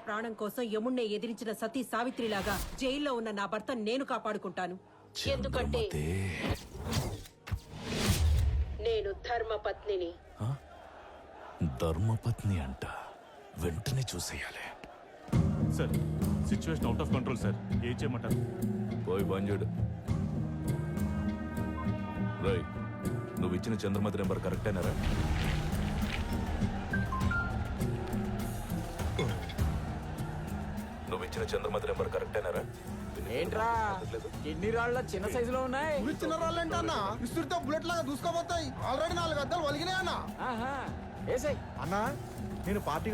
ప్రాణం కోసం యముణ్ణే ఎదిరించిన సతీ సావిత్రిలాగా జైల్లో ఉన్న నా భర్త నేను కాపాడుకుంటాను. ఎందుకంటే నేను ధర్మపత్నిని. ధర్మపత్ని అంట, వెంటనే చూసేయాలి. Sir situation out of control sir, ఏం చేయమంటారు? పోయి బంజుడు. రై, నువ్వు ఇచ్చిన చంద్రమతి నెంబర్ కరెక్టేనారా? నువ్వు ఇచ్చిన చంద్రమతి నెంబర్ కరెక్టేనారా? ఏంట్రా కిడ్నీ రాళ్ళ చిన్న సైజులో ఉన్నాయి? చిన్న రాళ్ళు ఏంట అన్న, విసురుతో బుల్లెట్ లాగా దూసుకోబోతాయి. ఆల్రెడీ 4 అద్దాలు వలిగినాయి అన్న. ఏసై అన్న నేను పార్టీ